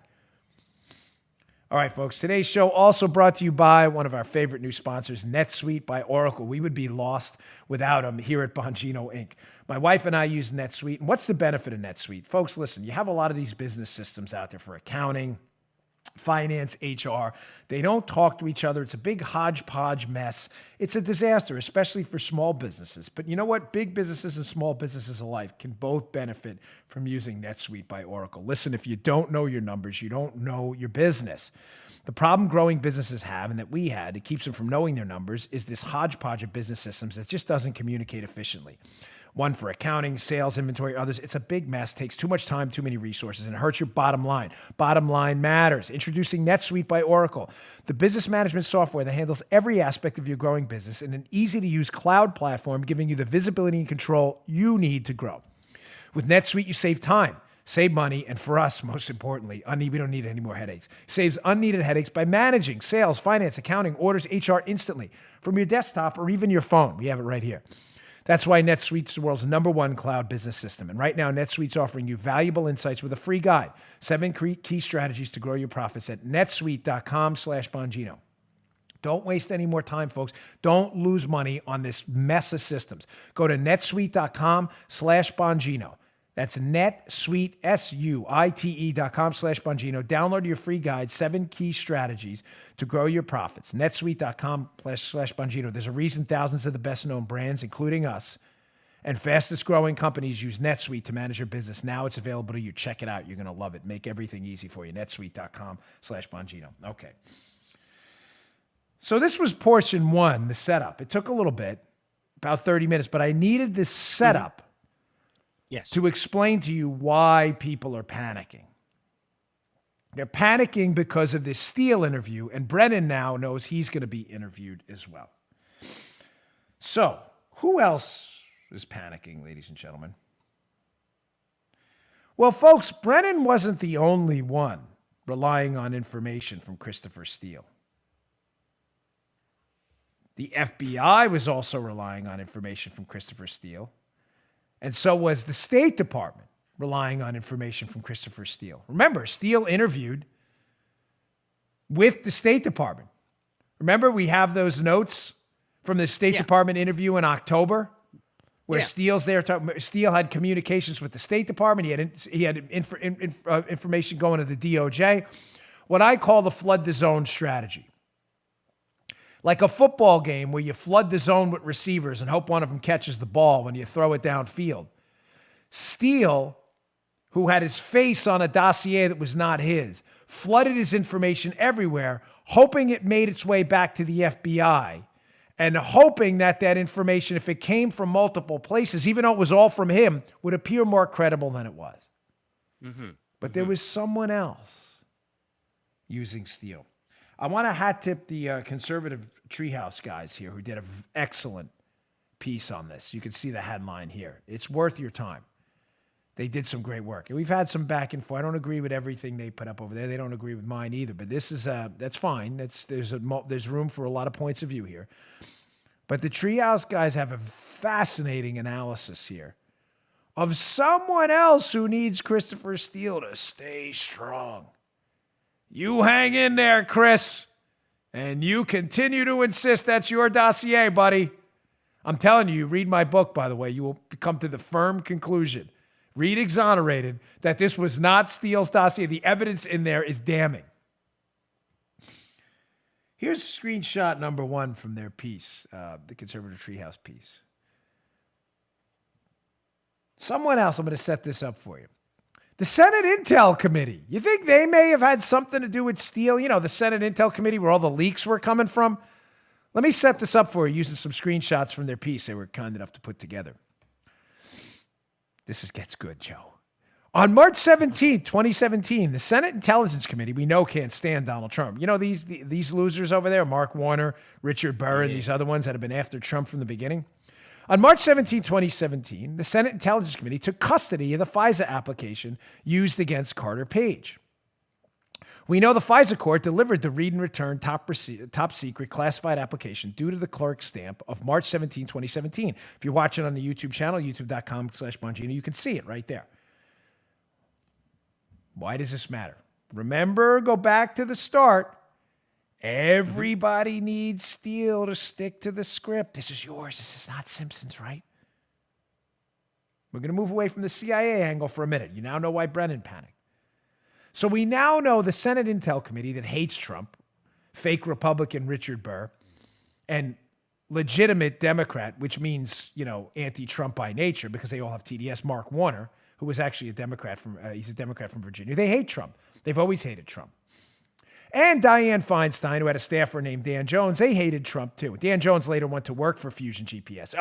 All right, folks, today's show also brought to you by one of our favorite new sponsors, NetSuite by Oracle. We would be lost without them here at Bongino Inc. My wife and I use NetSuite. And what's the benefit of NetSuite? Folks, listen, you have a lot of these business systems out there for accounting, finance, HR. They don't talk to each other. It's a big hodgepodge mess. It's a disaster, especially for small businesses. But you know what? Big businesses and small businesses alike can both benefit from using NetSuite by Oracle. Listen, if you don't know your numbers, you don't know your business. The problem growing businesses have, and that we had, that keeps them from knowing their numbers, is this hodgepodge of business systems that just doesn't communicate efficiently. One for accounting, sales, inventory, others. It's a big mess, takes too much time, too many resources, and it hurts your bottom line. Bottom line matters. Introducing NetSuite by Oracle, the business management software that handles every aspect of your growing business in an easy-to-use cloud platform, giving you the visibility and control you need to grow. With NetSuite, you save time, save money, and for us, most importantly, we don't need any more headaches. Saves unneeded headaches by managing sales, finance, accounting, orders, HR instantly from your desktop or even your phone. We have it right here. That's why NetSuite's the world's #1 cloud business system. And right now, NetSuite's offering you valuable insights with a free guide, 7 key strategies to grow your profits at netsuite.com/Bongino. Don't waste any more time, folks. Don't lose money on this mess of systems. Go to netsuite.com/Bongino. That's NetSuite, SUITE.com/Bongino. Download your free guide, 7 key strategies to grow your profits. netsuite.com/Bongino. There's a reason thousands of the best known brands, including us, and fastest growing companies use NetSuite to manage your business. Now it's available to you. Check it out. You're going to love it. Make everything easy for you. netsuite.com/Bongino. Okay. So this was portion 1, the setup. It took a little bit, about 30 minutes, but I needed this setup. Yes. To explain to you why people are panicking. They're panicking because of this Steele interview, and Brennan now knows he's going to be interviewed as well. So, who else is panicking, ladies and gentlemen? Well, folks, Brennan wasn't the only one relying on information from Christopher Steele. The FBI was also relying on information from Christopher Steele. And so was the State Department relying on information from Christopher Steele. Remember, Steele interviewed with the State Department. Remember, we have those notes from the State Department interview in October where Steele's there. Steele had communications with the State Department. He had information going to the DOJ. What I call the flood the zone strategy. Like a football game where you flood the zone with receivers and hope one of them catches the ball when you throw it downfield. Steele, who had his face on a dossier that was not his, flooded his information everywhere, hoping it made its way back to the FBI and hoping that information, if it came from multiple places, even though it was all from him, would appear more credible than it was. But there was someone else using Steele. I want to hat tip the conservative Treehouse guys here who did an excellent piece on this. You can see the headline here. It's worth your time. They did some great work. And we've had some back and forth. I don't agree with everything they put up over there. They don't agree with mine either. But this is that's fine. There's room for a lot of points of view here. But the Treehouse guys have a fascinating analysis here of someone else who needs Christopher Steele to stay strong. You hang in there, Chris, and you continue to insist that's your dossier, buddy. I'm telling you, read my book, by the way. You will come to the firm conclusion, read Exonerated, that this was not Steele's dossier. The evidence in there is damning. Here's screenshot number 1 from their piece, the Conservative Treehouse piece. Someone else, I'm going to set this up for you. The Senate Intel Committee. You think they may have had something to do with Steele? You know, the Senate Intel Committee where all the leaks were coming from? Let me set this up for you using some screenshots from their piece they were kind enough to put together. This gets good, Joe. On March 17, 2017, the Senate Intelligence Committee, we know can't stand Donald Trump. You know these losers over there, Mark Warner, Richard Burr, and these other ones that have been after Trump from the beginning? On March 17, 2017, the Senate Intelligence Committee took custody of the FISA application used against Carter Page. We know the FISA court delivered the read and return top secret classified application due to the clerk's stamp of March 17, 2017. If you're watching on the YouTube channel, youtube.com/Bongino, you can see it right there. Why does this matter? Remember, go back to the start. Everybody needs Steele to stick to the script. This is yours. This is not Simpson's, right? We're going to move away from the CIA angle for a minute. You now know why Brennan panicked. So we now know the Senate Intel Committee that hates Trump, fake Republican Richard Burr, and legitimate Democrat, which means, anti-Trump by nature because they all have TDS, Mark Warner, who was actually a Democrat he's a Democrat from Virginia. They hate Trump. They've always hated Trump. And Dianne Feinstein, who had a staffer named Dan Jones, they hated Trump too. Dan Jones later went to work for Fusion GPS.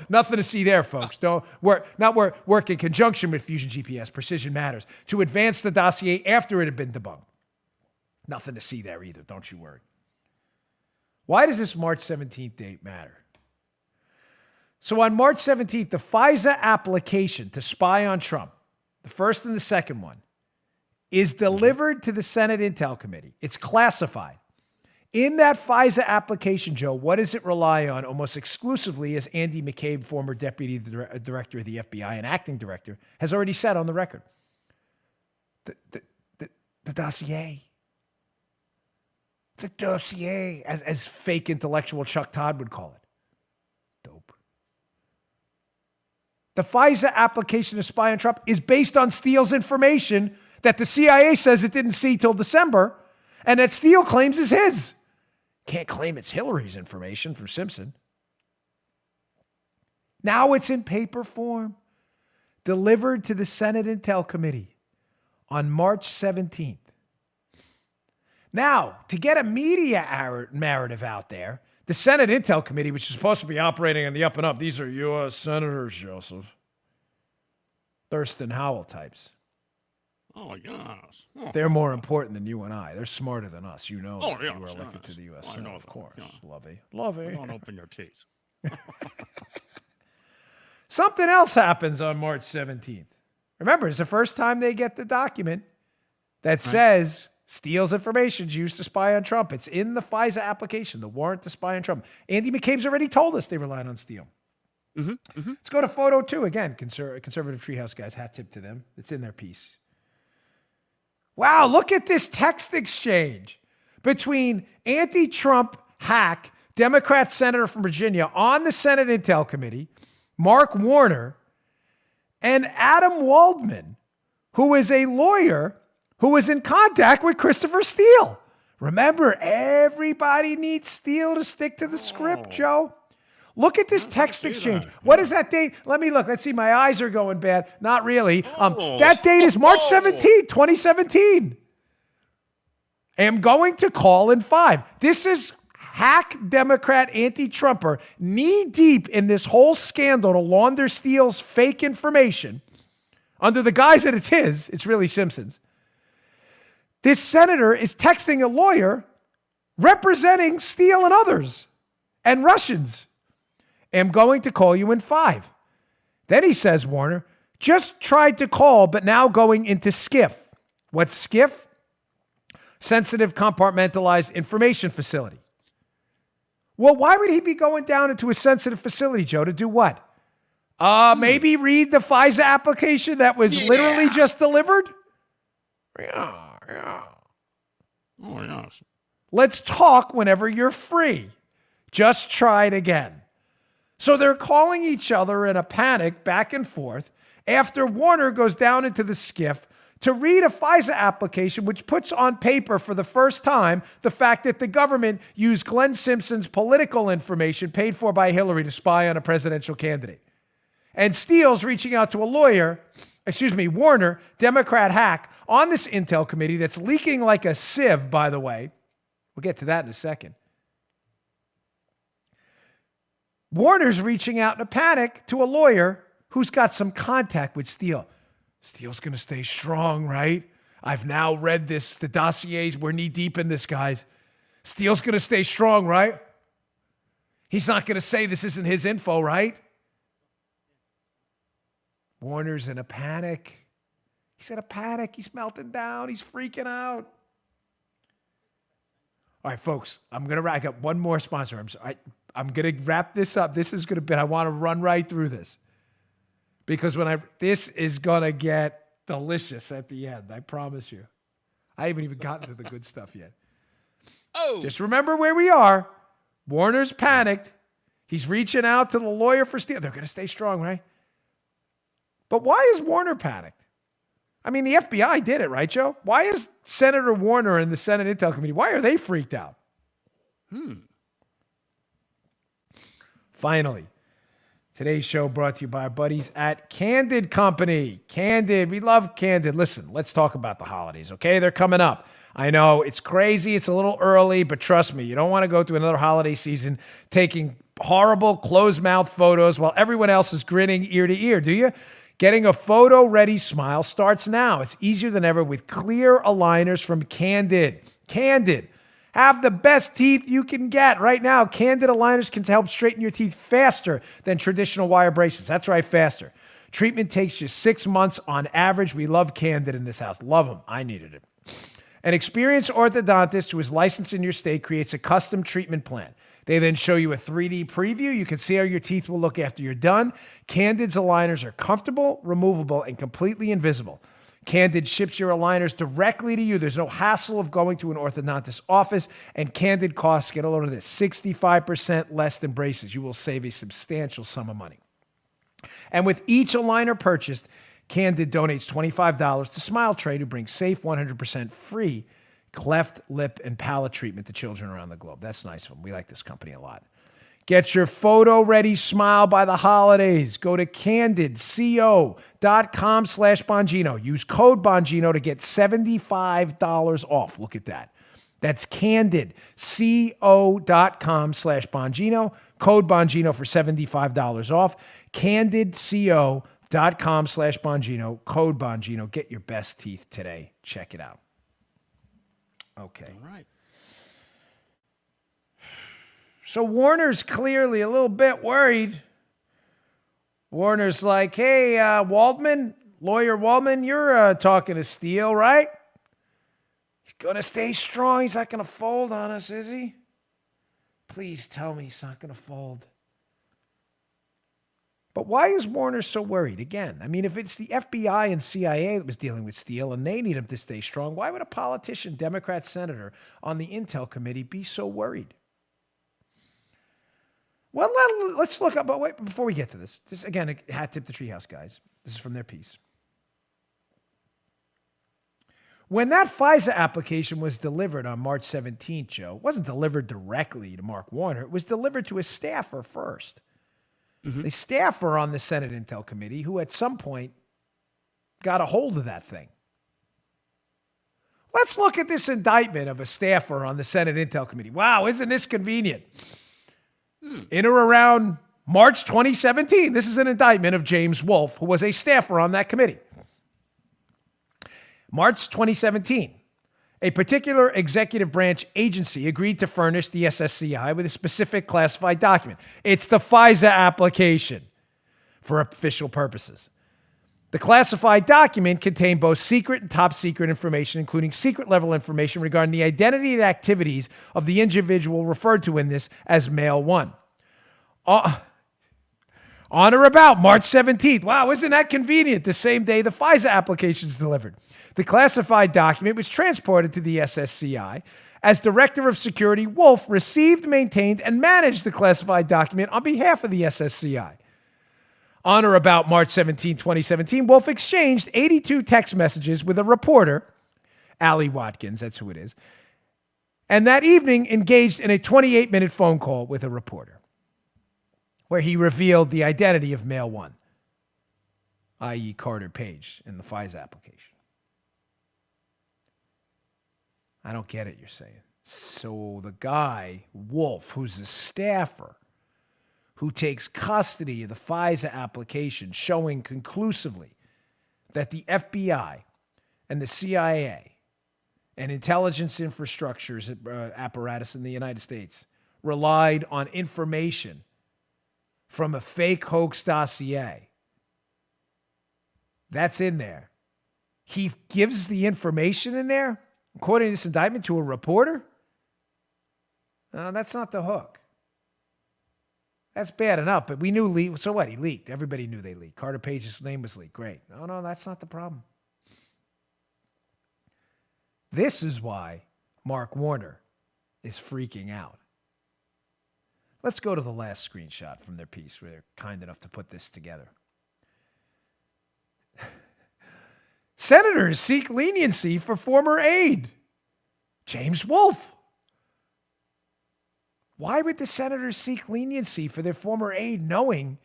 Nothing to see there, folks. Don't work in conjunction with Fusion GPS. Precision matters. To advance the dossier after it had been debunked. Nothing to see there either. Don't you worry. Why does this March 17th date matter? So on March 17th, the FISA application to spy on Trump, the first and the second one, is delivered to the Senate Intel Committee. It's classified. In that FISA application, Joe, what does it rely on almost exclusively, as Andy McCabe, former deputy director of the FBI and acting director, has already said on the record? The dossier. The dossier, as fake intellectual Chuck Todd would call it. Dope. The FISA application to spy on Trump is based on Steele's information that the CIA says it didn't see till December, and that Steele claims is his. Can't claim it's Hillary's information from Simpson. Now it's in paper form, delivered to the Senate Intel Committee on March 17th. Now, to get a media narrative out there, the Senate Intel Committee, which is supposed to be operating on the up and up, these are U.S. Senators, Joseph. Thurston Howell types. Oh, yes. Oh. They're more important than you and I. They're smarter than us. You know Oh, that yeah, you were yes. elected to the U.S. I Senate, know of that, course. yeah. Lovey. Don't open your teeth. Something else happens on March 17th. Remember, it's the first time they get the document that says Steele's information is used to spy on Trump. It's in the FISA application, the warrant to spy on Trump. Andy McCabe's already told us they relied on Steele. Let's go to photo 2 again. Conservative Treehouse guys, hat tip to them. It's in their piece. Wow, look at this text exchange between anti-Trump hack, Democrat senator from Virginia on the Senate Intel Committee, Mark Warner, and Adam Waldman, who is a lawyer who was in contact with Christopher Steele. Remember, everybody needs Steele to stick to the script, Joe. Look at this text exchange. What is that date? Let me look. Let's see. My eyes are going bad. Not really. That date is March 17, 2017. I am going to call in 5. This is hack Democrat anti-Trumper knee deep in this whole scandal to launder Steele's fake information under the guise that it's his. It's really Simpson's. This senator is texting a lawyer representing Steele and others and Russians. Am going to call you in 5. Then he says, Warner, just tried to call, but now going into SCIF. What's SCIF? Sensitive Compartmentalized Information Facility. Well, why would he be going down into a sensitive facility, Joe, to do what? Maybe read the FISA application that was literally just delivered? Yeah. Oh, yes. Let's talk whenever you're free. Just try it again. So they're calling each other in a panic back and forth after Warner goes down into the SCIF to read a FISA application, which puts on paper for the first time the fact that the government used Glenn Simpson's political information paid for by Hillary to spy on a presidential candidate. And Steele's reaching out to a lawyer, Warner, Democrat hack, on this Intel committee that's leaking like a sieve, by the way. We'll get to that in a second. Warner's reaching out in a panic to a lawyer who's got some contact with Steele. Steele's going to stay strong, right? I've now read this, the dossiers. We're knee deep in this, guys. Steele's going to stay strong, right? He's not going to say this isn't his info, right? Warner's in a panic. He's in a panic. He's melting down. He's freaking out. All right, folks, I got one more sponsor. I'm going to wrap this up. This is going to be, I want to run right through this because this is going to get delicious at the end. I promise you. I haven't even gotten to the good stuff yet. Just remember where we are. Warner's panicked. He's reaching out to the lawyer for Steele. They're going to stay strong, right? But why is Warner panicked? I mean, the FBI did it, right, Joe? Why is Senator Warner and the Senate Intel Committee, why are they freaked out? Finally, today's show brought to you by our buddies at Candid Company. Candid, we love Candid. Listen, let's talk about the holidays, okay? They're coming up. I know it's crazy. It's a little early, but trust me, you don't want to go through another holiday season taking horrible closed-mouth photos while everyone else is grinning ear to ear, do you? Getting a photo-ready smile starts now. It's easier than ever with clear aligners from Candid. Candid. Have the best teeth you can get right now. Candid aligners can help straighten your teeth faster than traditional wire braces. That's right, faster. Treatment takes just 6 months on average. We love Candid in this house. Love them. I needed it. An experienced orthodontist who is licensed in your state creates a custom treatment plan. They then show you a 3D preview. You can see how your teeth will look after you're done. Candid's aligners are comfortable, removable, and completely invisible. Candid ships your aligners directly to you. There's no hassle of going to an orthodontist's office, and Candid costs, get a load of this, 65% less than braces. You will save a substantial sum of money. And with each aligner purchased, Candid donates $25 to Smile Trade, who brings safe, 100% free cleft lip and palate treatment to children around the globe. That's nice of them. We like this company a lot. Get your photo-ready smile by the holidays. Go to candidco.com/Bongino. Use code Bongino to get $75 off. Look at that. That's candidco.com/Bongino. Code Bongino for $75 off. candidco.com/Bongino. Code Bongino. Get your best teeth today. Check it out. Okay. All right. So Warner's clearly a little bit worried. Warner's like, hey, Waldman, lawyer Waldman, you're talking to Steele, right? He's going to stay strong. He's not going to fold on us, is he? Please tell me he's not going to fold. But why is Warner so worried? Again, I mean, if it's the FBI and CIA that was dealing with Steele and they need him to stay strong, why would a politician, Democrat senator on the Intel committee be so worried? Well, let's look up, but wait, before we get to this, again, a hat tip to Treehouse, guys. This is from their piece. When that FISA application was delivered on March 17th, Joe, it wasn't delivered directly to Mark Warner. It was delivered to a staffer first. Mm-hmm. The staffer on the Senate Intel Committee who at some point got a hold of that thing. Let's look at this indictment of a staffer on the Senate Intel Committee. Wow, isn't this convenient? In or around March 2017, this is an indictment of James Wolfe, who was a staffer on that committee. March 2017, a particular executive branch agency agreed to furnish the SSCI with a specific classified document. It's the FISA application for official purposes. The classified document contained both secret and top secret information, including secret level information regarding the identity and activities of the individual referred to in this as Male 1. On or about March 17th. Wow, isn't that convenient? The same day the FISA application is delivered. The classified document was transported to the SSCI. As Director of Security, Wolfe received, maintained, and managed the classified document on behalf of the SSCI. On or about March 17, 2017, Wolfe exchanged 82 text messages with a reporter, Allie Watkins, that's who it is, and that evening engaged in a 28-minute phone call with a reporter, where he revealed the identity of Male 1, i.e. Carter Page, in the FISA application. I don't get it, you're saying. So the guy, Wolfe, who's a staffer, who takes custody of the FISA application, showing conclusively that the FBI and the CIA and intelligence infrastructures apparatus in the United States relied on information from a fake hoax dossier. That's in there. He gives the information in there, according to this indictment, to a reporter? That's not the hook. That's bad enough, but we knew, so what? He leaked. Everybody knew they leaked. Carter Page's name was leaked. Great. No, that's not the problem. This is why Mark Warner is freaking out. Let's go to the last screenshot from their piece where they're kind enough to put this together. Senators seek leniency for former aide, James Wolfe. Why would the senators seek leniency for their former aide, knowing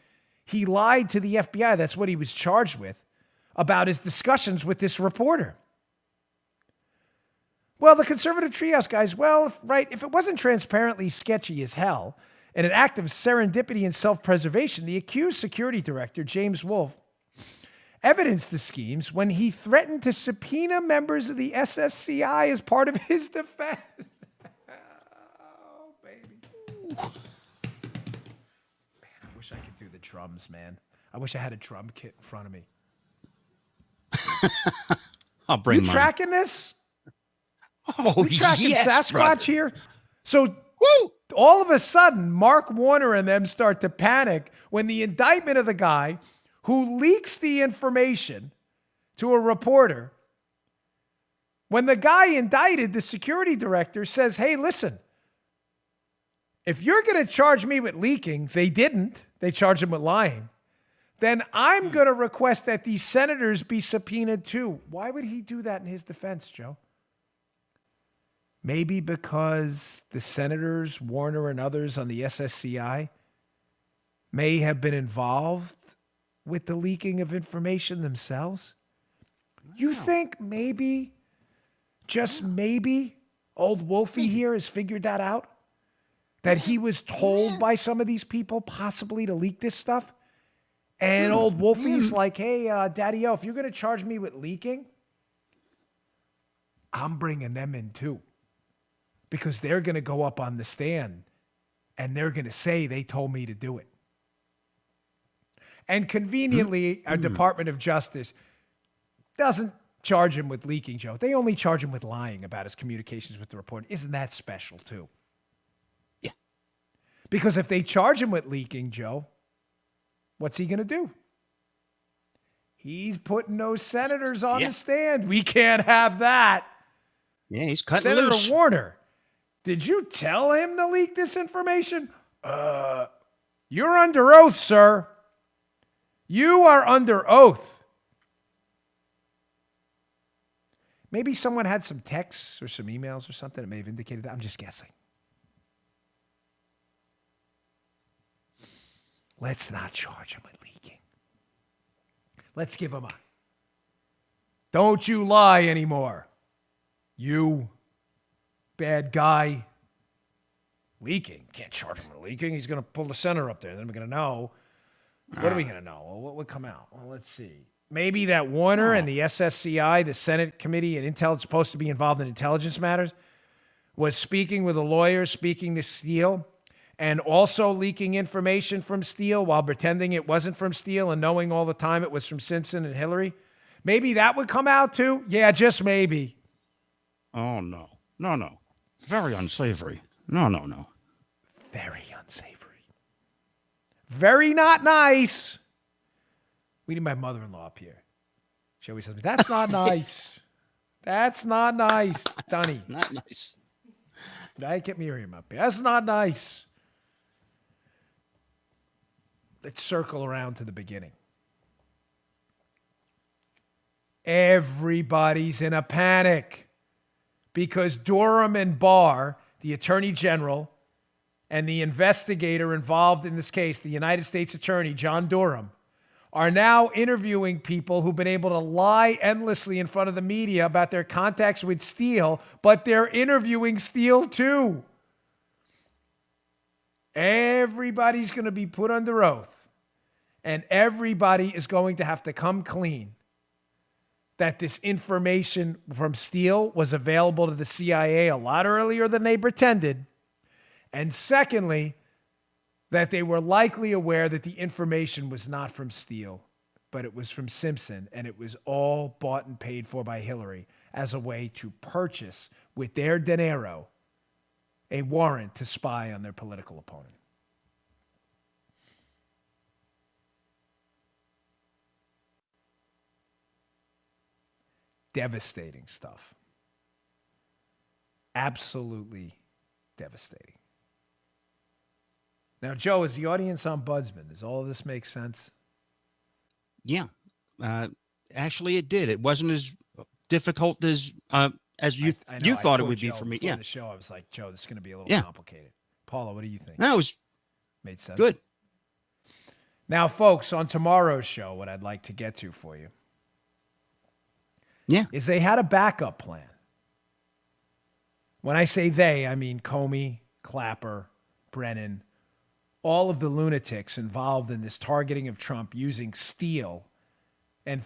he lied to the FBI, that's what he was charged with, about his discussions with this reporter? Well, the conservative treehouse guys, if it wasn't transparently sketchy as hell and an act of serendipity and self-preservation, the accused security director, James Wolfe, evidenced the schemes when he threatened to subpoena members of the SSCI as part of his defense. Oh, baby. Man, I wish I could do the drums, man. I wish I had a drum kit in front of me. I'll bring mine. You tracking this? Oh, you tracking yes, Sasquatch brother. here? So, all of a sudden, Mark Warner and them start to panic when the indictment of the guy who leaks the information to a reporter, when the guy indicted, the security director, says, hey, listen, if you're going to charge me with leaking, they didn't, they charged him with lying, then I'm going to request that these senators be subpoenaed too. Why would he do that in his defense, Joe? Maybe because the senators, Warner and others on the SSCI, may have been involved with the leaking of information themselves? You think maybe, just maybe, old Wolfie here has figured that out? That he was told by some of these people possibly to leak this stuff? And old Wolfie's like, hey, Daddy-O, if you're going to charge me with leaking, I'm bringing them in too. Because they're going to go up on the stand and they're going to say they told me to do it. And conveniently, our Department of Justice doesn't charge him with leaking, Joe. They only charge him with lying about his communications with the reporter. Isn't that special, too? Yeah. Because if they charge him with leaking, Joe, what's he going to do? He's putting those senators on the stand. We can't have that. Yeah, he's cutting Senator loose. Warner, did you tell him to leak this information? You're under oath, sir. You are under oath. Maybe someone had some texts or some emails or something that may have indicated that. I'm just guessing. Let's not charge him with leaking. Let's give him a don't you lie anymore. You bad guy. Leaking. Can't charge him with leaking. He's going to pull the senator up there. Then we're going to know. What are we going to know? Well, what would come out? Well, let's see. Maybe that Warner and the SSCI, the Senate Committee and Intel, supposed to be involved in intelligence matters, was speaking with a lawyer, speaking to Steele, and also leaking information from Steele while pretending it wasn't from Steele and knowing all the time it was from Simpson and Hillary. Maybe that would come out too. Yeah, just maybe. Oh, no. No. Very unsavory. No. Very unsavory. Very not nice. We need my mother-in-law up here. She always says, that's not nice. That's not nice, Dunny. Not nice. I get Miriam up here. That's not nice. Let's circle around to the beginning. Everybody's in a panic because Durham and Barr, the Attorney General, and the investigator involved in this case, the United States Attorney, John Durham, are now interviewing people who've been able to lie endlessly in front of the media about their contacts with Steele, but they're interviewing Steele too. Everybody's going to be put under oath, and everybody is going to have to come clean that this information from Steele was available to the CIA a lot earlier than they pretended. And secondly, that they were likely aware that the information was not from Steele, but it was from Simpson, and it was all bought and paid for by Hillary as a way to purchase with their dinero a warrant to spy on their political opponent. Devastating stuff. Absolutely devastating. Now, Joe, is the audience ombudsman? Does all of this make sense? Yeah. Actually, it did. It wasn't as difficult as you thought it would be for me. Yeah. The show, I was like, Joe, this is going to be a little complicated. Paula, what do you think? No, it was made sense. Good. Now, folks, on tomorrow's show, what I'd like to get to for you is they had a backup plan. When I say they, I mean Comey, Clapper, Brennan, all of the lunatics involved in this targeting of Trump using Steele and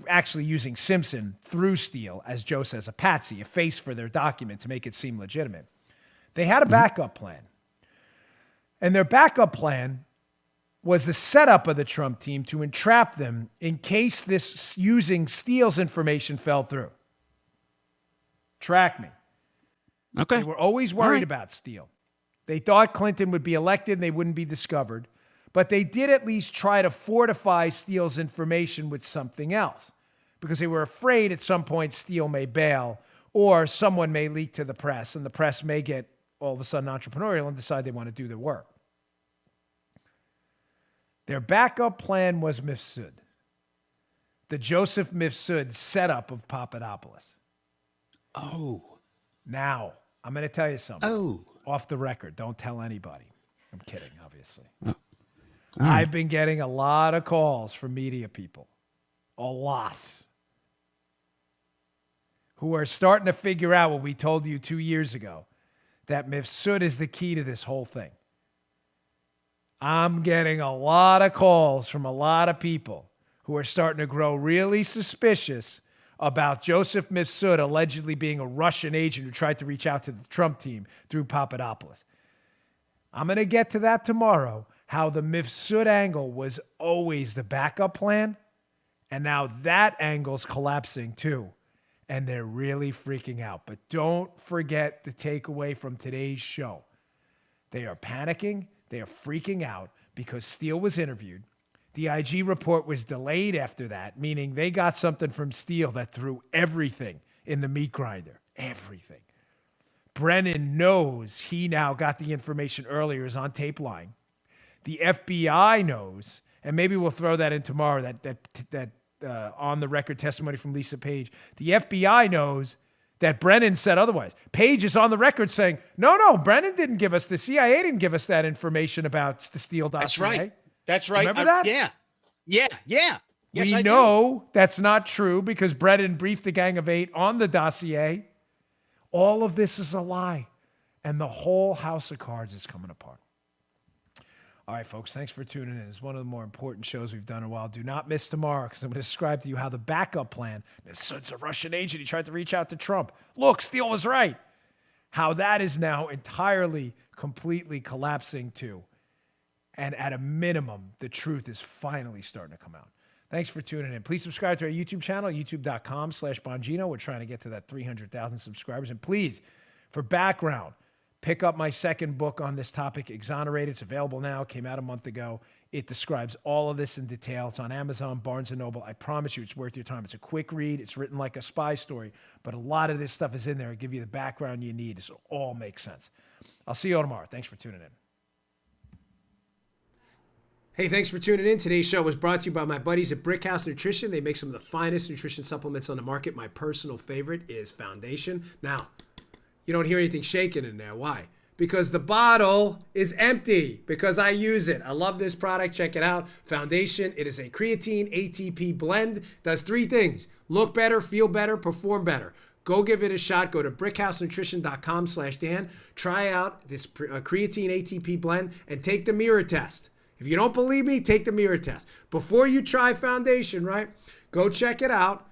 actually using Simpson through Steele, as Joe says, a patsy, a face for their document to make it seem legitimate. They had a backup plan. And their backup plan was the setup of the Trump team to entrap them in case this using Steele's information fell through. Track me. Okay. They were always worried about Steele. They thought Clinton would be elected and they wouldn't be discovered. But they did at least try to fortify Steele's information with something else because they were afraid at some point Steele may bail or someone may leak to the press and the press may get all of a sudden entrepreneurial and decide they want to do their work. Their backup plan was Mifsud, the Joseph Mifsud setup of Papadopoulos. Oh. Now, I'm going to tell you something. Oh. Off the record. Don't tell anybody. I'm kidding, obviously. I've been getting a lot of calls from media people. A lot. Who are starting to figure out what we told you 2 years ago. That Mifsud is the key to this whole thing. I'm getting a lot of calls from a lot of people who are starting to grow really suspicious about Joseph Mifsud allegedly being a Russian agent who tried to reach out to the Trump team through Papadopoulos. I'm going to get to that tomorrow, how the Mifsud angle was always the backup plan And now that angle's collapsing too. And they're really freaking out. But don't forget the takeaway from today's show. They are panicking. They are freaking out because Steele was interviewed. The IG report was delayed after that, meaning they got something from Steele that threw everything in the meat grinder. Everything. Brennan knows he now got the information earlier, is on tape lying. The FBI knows, and maybe we'll throw that in tomorrow, that on the record testimony from Lisa Page. The FBI knows that Brennan said otherwise. Page is on the record saying, no, Brennan didn't give us, the CIA didn't give us that information about the Steele dossier. That's right. That's right. Remember that? Yeah. Yes, we know that's not true because Brennan briefed the Gang of Eight on the dossier. All of this is a lie. And the whole house of cards is coming apart. All right, folks, thanks for tuning in. It's one of the more important shows we've done in a while. Do not miss tomorrow because I'm going to describe to you how the backup plan, it's a Russian agent, he tried to reach out to Trump. Look, Steele was right. How that is now entirely, completely collapsing too. And at a minimum, the truth is finally starting to come out. Thanks for tuning in. Please subscribe to our YouTube channel, youtube.com/Bongino. We're trying to get to that 300,000 subscribers. And please, for background, pick up my second book on this topic, Exonerated. It's available now. It came out a month ago. It describes all of this in detail. It's on Amazon, Barnes & Noble. I promise you it's worth your time. It's a quick read. It's written like a spy story, but a lot of this stuff is in there. It'll give you the background you need so it all makes sense. I'll see you all tomorrow. Thanks for tuning in. Hey, thanks for tuning in. Today's show was brought to you by my buddies at Brickhouse Nutrition. They make some of the finest nutrition supplements on the market. My personal favorite is Foundation. Now, you don't hear anything shaking in there. Why? Because the bottle is empty. Because I use it. I love this product. Check it out. Foundation. It is a creatine ATP blend. Does three things. Look better, feel better, perform better. Go give it a shot. Go to brickhousenutrition.com/Dan. Try out this creatine ATP blend and take the mirror test. If you don't believe me, take the mirror test. Before you try Foundation, right? Go check it out.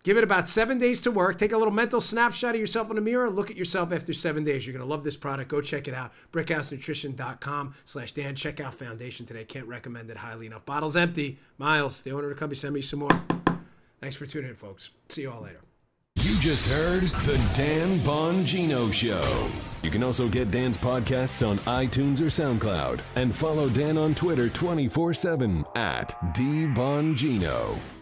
Give it about 7 days to work. Take a little mental snapshot of yourself in the mirror. Look at yourself after 7 days. You're going to love this product. Go check it out. brickhousenutrition.com/Dan. Check out Foundation today. Can't recommend it highly enough. Bottle's empty. Miles, the owner of the company, send me some more. Thanks for tuning in, folks. See you all later. You just heard The Dan Bongino Show. You can also get Dan's podcasts on iTunes or SoundCloud. And follow Dan on Twitter 24/7 @DBongino.